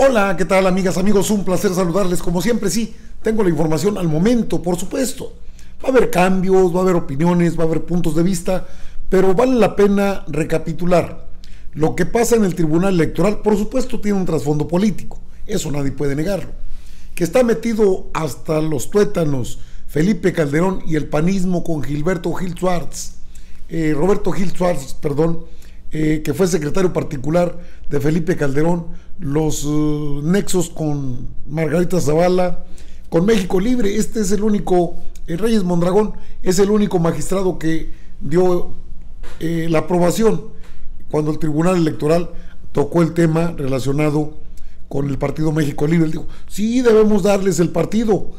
Hola, ¿qué tal, amigas, amigos? Un placer saludarles. Como siempre, sí, tengo la información al momento, por supuesto. Va a haber cambios, va a haber opiniones, va a haber puntos de vista, pero vale la pena recapitular. Lo que pasa en el Tribunal Electoral, por supuesto, tiene un trasfondo político. Eso nadie puede negarlo. Que está metido hasta los tuétanos Felipe Calderón y el panismo con Roberto Gil Suárez, que fue secretario particular de Felipe Calderón, los nexos con Margarita Zavala, con México Libre. Este es el único, Reyes Mondragón es el único magistrado que dio la aprobación cuando el Tribunal Electoral tocó el tema relacionado con el partido México Libre. Él dijo, sí, debemos darles el partido.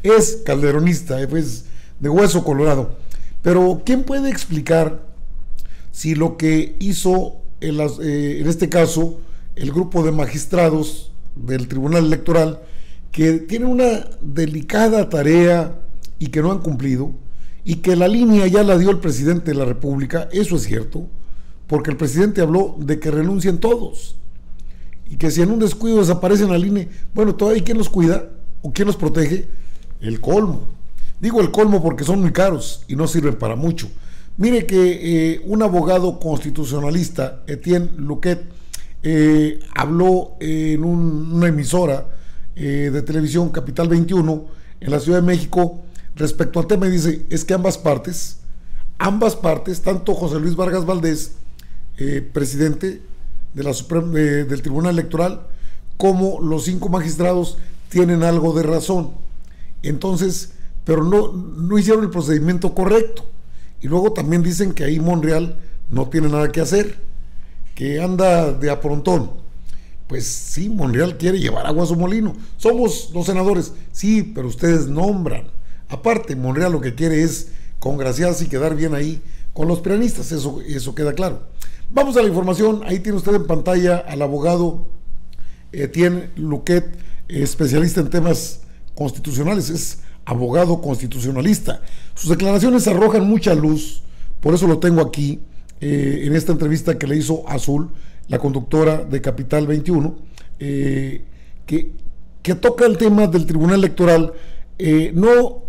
Es calderonista, es de hueso colorado. Pero ¿quién puede explicar si lo que hizo en este caso el grupo de magistrados del Tribunal Electoral, que tiene una delicada tarea y que no han cumplido, y que la línea ya la dio el presidente de la República? Eso es cierto, porque el presidente habló de que renuncien todos, y que si en un descuido desaparecen al INE, bueno, todavía ¿quién los cuida o quién los protege? El colmo. Digo el colmo porque son muy caros y no sirven para mucho. Mire que un abogado constitucionalista, Etienne Luquet, habló en una emisora de televisión, Capital 21, en la Ciudad de México, respecto al tema, y dice, es que ambas partes, tanto José Luis Vargas Valdés, presidente de del Tribunal Electoral, como los 5 magistrados tienen algo de razón. Entonces, pero no hicieron el procedimiento correcto. Y luego también dicen que ahí Monreal no tiene nada que hacer, que anda de aprontón. Pues sí, Monreal quiere llevar agua a su molino. Somos los senadores, sí, pero ustedes nombran. Aparte, Monreal lo que quiere es congraciarse y quedar bien ahí con los prianistas, eso queda claro. Vamos a la información. Ahí tiene usted en pantalla al abogado Etienne Luquet, especialista en temas constitucionales, es abogado constitucionalista. Sus declaraciones arrojan mucha luz, por eso lo tengo aquí, en esta entrevista que le hizo Azul, la conductora de Capital 21, que toca el tema del Tribunal Electoral, no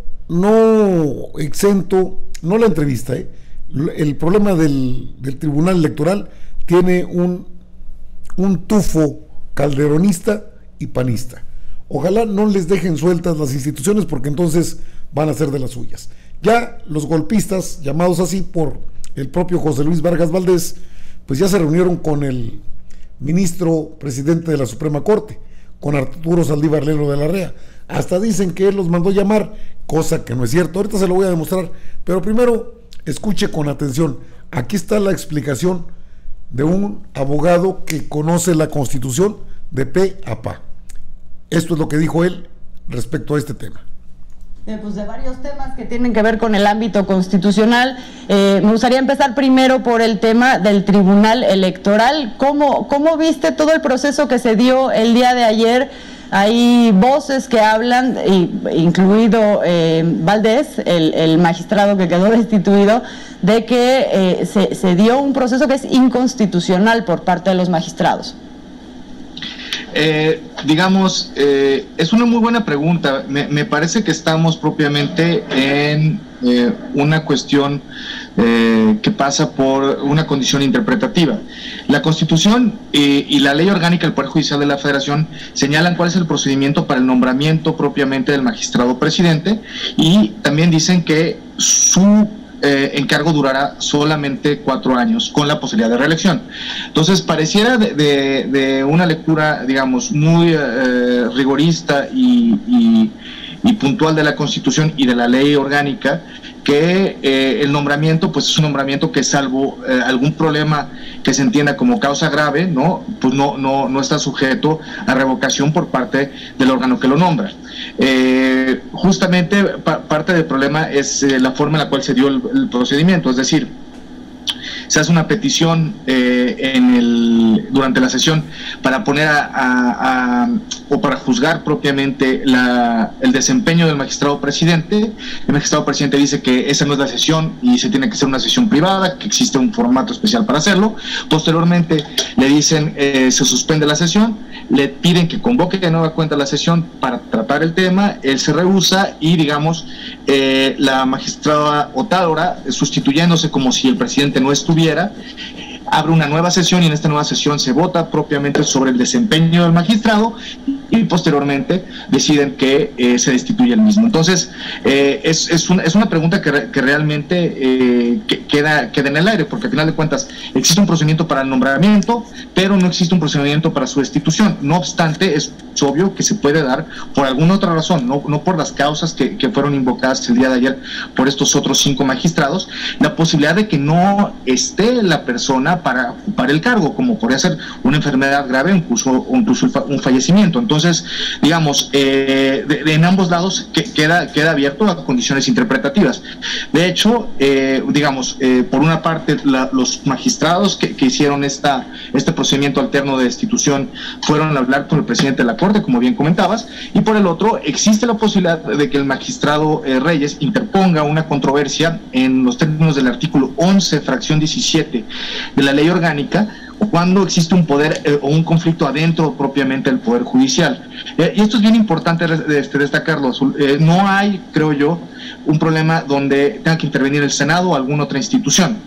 exento, no la entrevista, el problema del Tribunal Electoral tiene un tufo calderonista y panista. Ojalá no les dejen sueltas las instituciones, porque entonces van a ser de las suyas. Ya los golpistas, llamados así por el propio José Luis Vargas Valdés, pues ya se reunieron con el ministro presidente de la Suprema Corte, con Arturo Saldívar Lelo de la Rea. Hasta dicen que él los mandó llamar, cosa que no es cierto. Ahorita se lo voy a demostrar, pero primero escuche con atención. Aquí está la explicación de un abogado que conoce la Constitución de pe a pa. Esto es lo que dijo él respecto a este tema. Pues de varios temas que tienen que ver con el ámbito constitucional. Me gustaría empezar primero por el tema del Tribunal Electoral. ¿Cómo viste todo el proceso que se dio el día de ayer? Hay voces que hablan, incluido Valdés, el magistrado que quedó destituido, de que se dio un proceso que es inconstitucional por parte de los magistrados. Es una muy buena pregunta. Me parece que estamos propiamente en una cuestión que pasa por una condición interpretativa. La Constitución y la Ley Orgánica del Poder Judicial de la Federación señalan cuál es el procedimiento para el nombramiento propiamente del magistrado presidente, y también dicen que su encargo durará solamente 4 años con la posibilidad de reelección. Entonces pareciera de una lectura, digamos, muy rigorista y puntual de la Constitución y de la ley orgánica, que el nombramiento pues es un nombramiento que, salvo algún problema que se entienda como causa grave, pues no está sujeto a revocación por parte del órgano que lo nombra. Justamente parte del problema es la forma en la cual se dio el procedimiento, es decir, se hace una petición durante la sesión para poner o para juzgar propiamente el desempeño del magistrado presidente. El magistrado presidente dice que esa no es la sesión y se tiene que hacer una sesión privada, que existe un formato especial para hacerlo. Posteriormente le dicen se suspende la sesión, le piden que convoque de nueva cuenta la sesión para tratar el tema, él se rehúsa y digamos la magistrada Otálora, sustituyéndose como si el presidente no estuviera, abre una nueva sesión y en esta nueva sesión se vota propiamente sobre el desempeño del magistrado y posteriormente deciden que se destituye el mismo. Entonces, es una pregunta que realmente queda en el aire, porque al final de cuentas existe un procedimiento para el nombramiento, pero no existe un procedimiento para su destitución. No obstante, es obvio que se puede dar por alguna otra razón, no por las causas que fueron invocadas el día de ayer por estos otros 5 magistrados, la posibilidad de que no esté la persona para ocupar el cargo, como podría ser una enfermedad grave o incluso un fallecimiento. Entonces, digamos, en ambos lados queda abierto a condiciones interpretativas. De hecho, digamos, por una parte, los magistrados que hicieron este procedimiento alterno de destitución fueron a hablar con el presidente de la Corte, como bien comentabas, y por el otro, existe la posibilidad de que el magistrado Reyes interponga una controversia en los términos del artículo 11, fracción 17 de la ley orgánica, cuando existe un poder o un conflicto adentro propiamente del Poder Judicial. Y esto es bien importante destacarlo. No hay, creo yo, un problema donde tenga que intervenir el Senado o alguna otra institución.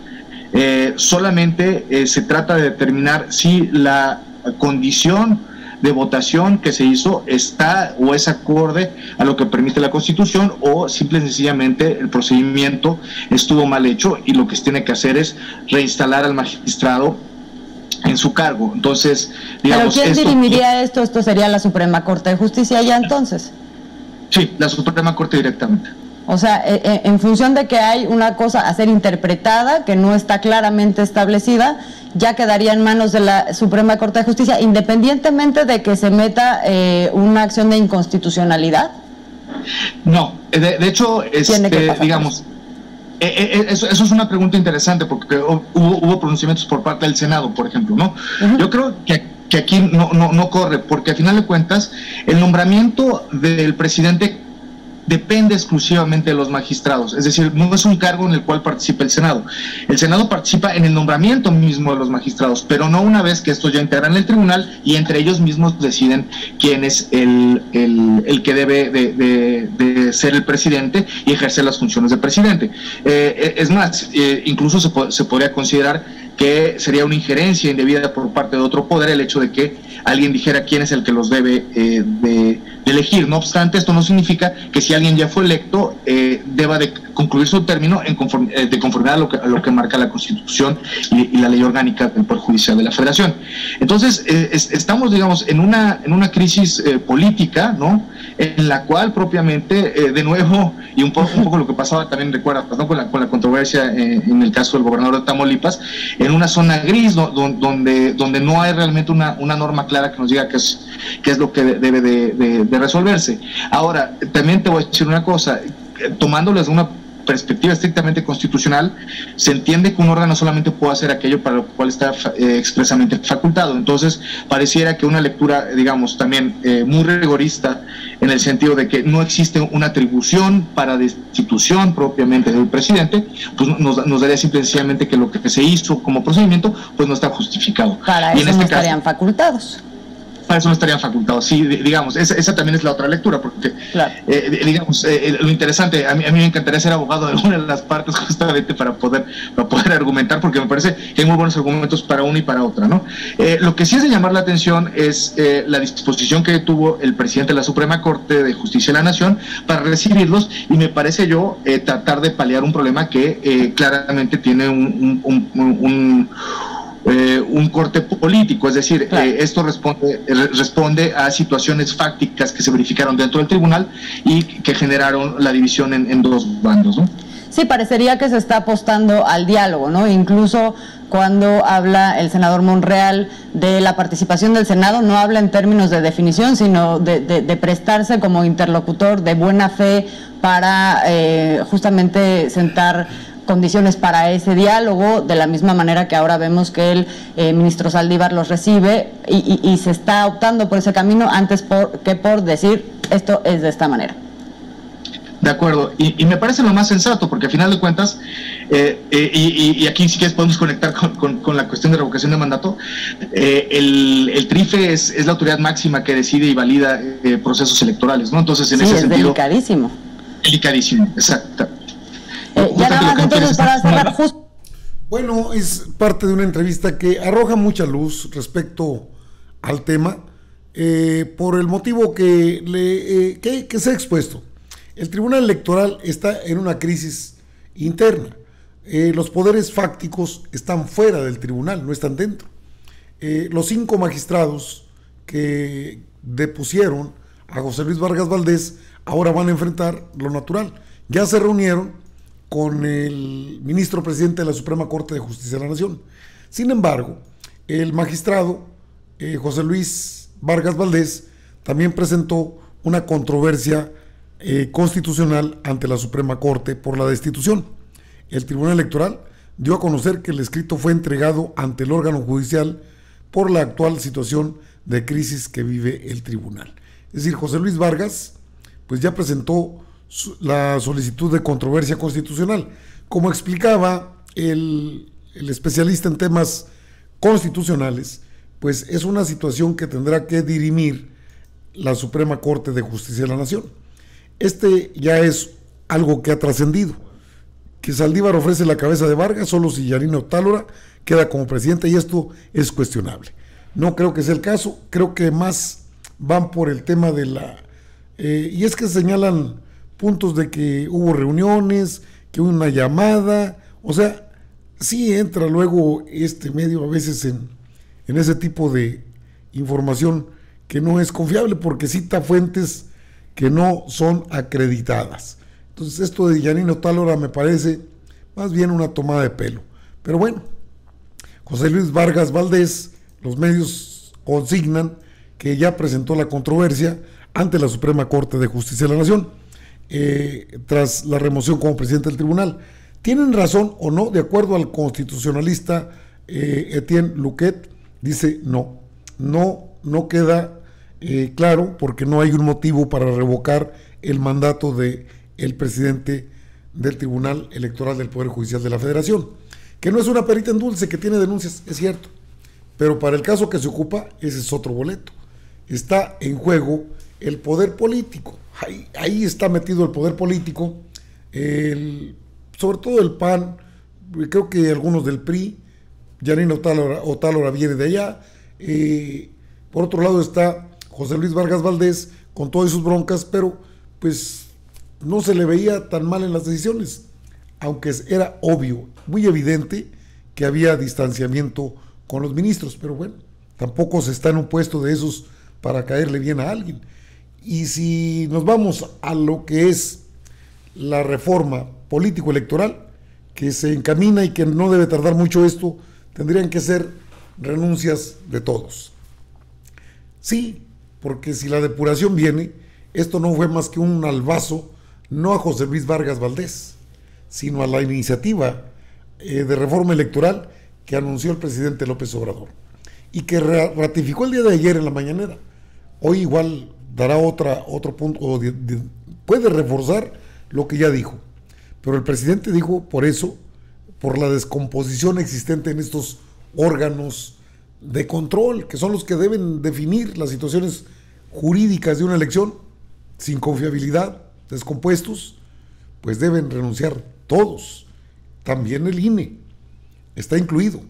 Solamente se trata de determinar si la condición de votación que se hizo está o es acorde a lo que permite la Constitución, o simple y sencillamente el procedimiento estuvo mal hecho y lo que se tiene que hacer es reinstalar al magistrado en su cargo. Entonces, digamos, ¿pero quién dirimiría esto? ¿Esto sería la Suprema Corte de Justicia ya entonces? Sí, la Suprema Corte directamente. O sea, en función de que hay una cosa a ser interpretada que no está claramente establecida, ya quedaría en manos de la Suprema Corte de Justicia, independientemente de que se meta una acción de inconstitucionalidad. No, de hecho, digamos, eso es una pregunta interesante, porque hubo pronunciamientos por parte del Senado, por ejemplo, ¿no? Yo creo que aquí no corre, porque al final de cuentas el nombramiento del presidente depende exclusivamente de los magistrados, es decir, no es un cargo en el cual participa el Senado. El Senado participa en el nombramiento mismo de los magistrados, pero no una vez que estos ya integran el tribunal y entre ellos mismos deciden quién es el que debe de ser el presidente y ejercer las funciones de presidente. Es más, incluso se podría considerar que sería una injerencia indebida por parte de otro poder el hecho de que alguien dijera quién es el que los debe de elegir. No obstante, esto no significa que si alguien ya fue electo deba de concluir su término de conformidad a lo que marca la Constitución y la ley orgánica del Poder Judicial de la Federación. Entonces, estamos, digamos, en una crisis política, ¿no?, en la cual propiamente, de nuevo, y un poco lo que pasaba también, recuerda, ¿no?, con la controversia en el caso del gobernador de Tamaulipas, en una zona gris donde no hay realmente una norma clara que nos diga qué es lo que debe de resolverse. Ahora, también te voy a decir una cosa, tomándoles una perspectiva estrictamente constitucional, se entiende que un órgano solamente puede hacer aquello para lo cual está expresamente facultado. Entonces, pareciera que una lectura, digamos, también muy rigorista, en el sentido de que no existe una atribución para destitución propiamente del presidente, pues nos daría simplemente que lo que se hizo como procedimiento, pues no está justificado. Para eso no estarían facultados. Para eso no estarían facultados, sí, digamos, esa también es la otra lectura, porque, claro, digamos, lo interesante, a mí me encantaría ser abogado de alguna de las partes justamente para poder argumentar, porque me parece que hay muy buenos argumentos para una y para otra, ¿no? Lo que sí es de llamar la atención es la disposición que tuvo el presidente de la Suprema Corte de Justicia de la Nación para recibirlos, y me parece tratar de paliar un problema que claramente tiene un corte político, es decir, claro, esto responde a situaciones fácticas que se verificaron dentro del tribunal y que generaron la división en dos bandos, ¿no? Sí, parecería que se está apostando al diálogo, ¿no? Incluso cuando habla el senador Monreal de la participación del Senado, no habla en términos de definición, sino de prestarse como interlocutor de buena fe para justamente sentar condiciones para ese diálogo, de la misma manera que ahora vemos que el ministro Saldívar los recibe y se está optando por ese camino antes que por decir esto es de esta manera. De acuerdo, y me parece lo más sensato, porque al final de cuentas, y aquí sí que podemos conectar con la cuestión de revocación de mandato, el TRIFE es la autoridad máxima que decide y valida procesos electorales, ¿no? Entonces, en ese sentido... delicadísimo. Delicadísimo, exacto. Ya nada más entonces para cerrar justo. Bueno, es parte de una entrevista que arroja mucha luz respecto al tema, por el motivo que se ha expuesto. El Tribunal Electoral está en una crisis interna. Los poderes fácticos están fuera del tribunal, no están dentro. Los 5 magistrados que depusieron a José Luis Vargas Valdés ahora van a enfrentar lo natural. Ya se reunieron con el ministro presidente de la Suprema Corte de Justicia de la Nación. Sin embargo, el magistrado José Luis Vargas Valdés también presentó una controversia constitucional ante la Suprema Corte por la destitución. El Tribunal Electoral dio a conocer que el escrito fue entregado ante el órgano judicial por la actual situación de crisis que vive el tribunal. Es decir, José Luis Vargas pues ya presentó la solicitud de controversia constitucional. Como explicaba el especialista en temas constitucionales, pues es una situación que tendrá que dirimir la Suprema Corte de Justicia de la Nación. Este ya es algo que ha trascendido, que Saldívar ofrece la cabeza de Vargas solo si Yanino Tálora queda como presidente, y esto es cuestionable. No creo que sea el caso, creo que más van por el tema de la... y es que señalan puntos de que hubo reuniones, que hubo una llamada, o sea, sí entra luego este medio a veces en ese tipo de información que no es confiable porque cita fuentes que no son acreditadas. Entonces esto de Yanino Tálora me parece más bien una tomada de pelo. Pero bueno, José Luis Vargas Valdés, los medios consignan que ya presentó la controversia ante la Suprema Corte de Justicia de la Nación, tras la remoción como presidente del tribunal. ¿Tienen razón o no? De acuerdo al constitucionalista Etienne Luquet, dice no queda claro, porque no hay un motivo para revocar el mandato de el presidente del Tribunal Electoral del Poder Judicial de la Federación, que no es una perita en dulce, que tiene denuncias, es cierto, pero para el caso que se ocupa, ese es otro boleto. Está en juego el poder político, ahí está metido el poder político, sobre todo el PAN, creo que algunos del PRI, Yanino Tálora viene de allá, por otro lado está José Luis Vargas Valdés con todas sus broncas, pero pues no se le veía tan mal en las decisiones, aunque era obvio, muy evidente que había distanciamiento con los ministros, pero bueno, tampoco se está en un puesto de esos para caerle bien a alguien. Y si nos vamos a lo que es la reforma político-electoral, que se encamina y que no debe tardar mucho esto, tendrían que ser renuncias de todos. Sí, porque si la depuración viene, esto no fue más que un albazo, no a José Luis Vargas Valdés, sino a la iniciativa de reforma electoral que anunció el presidente López Obrador y que ratificó el día de ayer en la mañanera. Hoy igual dará otro punto, puede reforzar lo que ya dijo, pero el presidente dijo por eso, por la descomposición existente en estos órganos de control, que son los que deben definir las situaciones jurídicas de una elección, sin confiabilidad, descompuestos, pues deben renunciar todos, también el INE está incluido,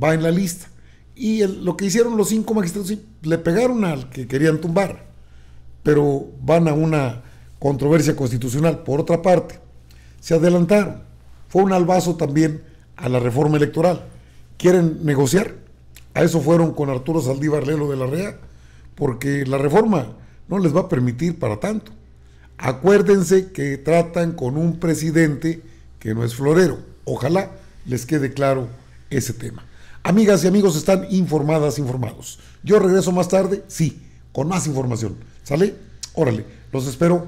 va en la lista, y lo que hicieron los 5 magistrados, sí, le pegaron al que querían tumbar, pero van a una controversia constitucional. Por otra parte, se adelantaron, fue un albazo también a la reforma electoral. ¿Quieren negociar? A eso fueron con Arturo Saldívar Lelo de la REA, porque la reforma no les va a permitir para tanto. Acuérdense que tratan con un presidente que no es florero. Ojalá les quede claro ese tema. Amigas y amigos, están informados. Yo regreso más tarde, sí, con más información. ¿Sale? Órale, los espero